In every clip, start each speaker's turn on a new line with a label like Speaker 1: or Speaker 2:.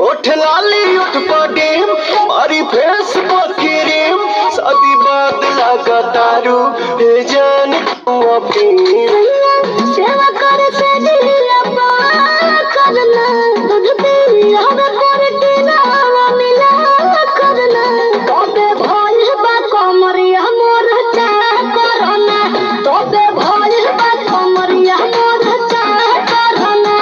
Speaker 1: उठ लाली उठ पडेम मारी फेस पकिरेम शादी बाद लगा दारू हे जान
Speaker 2: सेवा कर से दिया करना दूध पिया करना मिला करना तबे भइल बा कमरिया मोर चाह करना तबे भइल बा कमरिया मोर चाह करना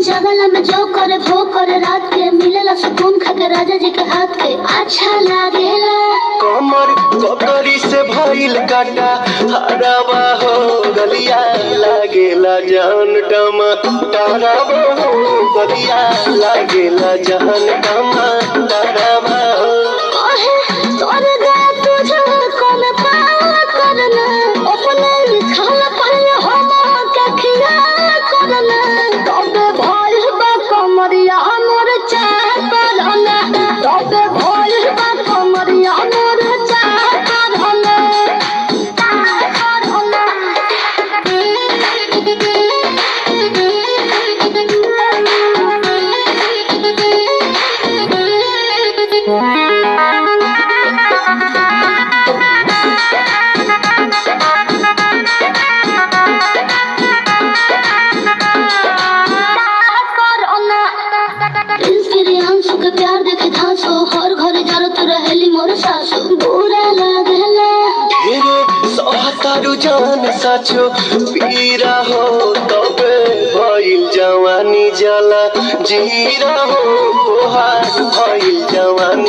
Speaker 2: जगला में जो करे भो करे रात के मिलेला सुकून खाके राजा जी के हाथ के अच्छा लागेला
Speaker 1: कमर ककरी से भइल काटा हरावा हो गलिया लागेला जान टमा तारावा हो गलिया लागेला जान टमा तारावा हो
Speaker 2: कहे तोर गा तुझे कौन पाल करना अपने लिखल पढ़े हम के खिया करना तबे भइल बा कमरिया मोर चाह करना तबे भइल बा कमरिया मोर चाह करना के प्यार देखे धांसो हर घर जरत रहेली मोर सासु बुरा लागेला
Speaker 1: ढेरे सहतारू जान साचो पीरा हो तबे भइल जवानी जला जीरा हो हार भइल जवानी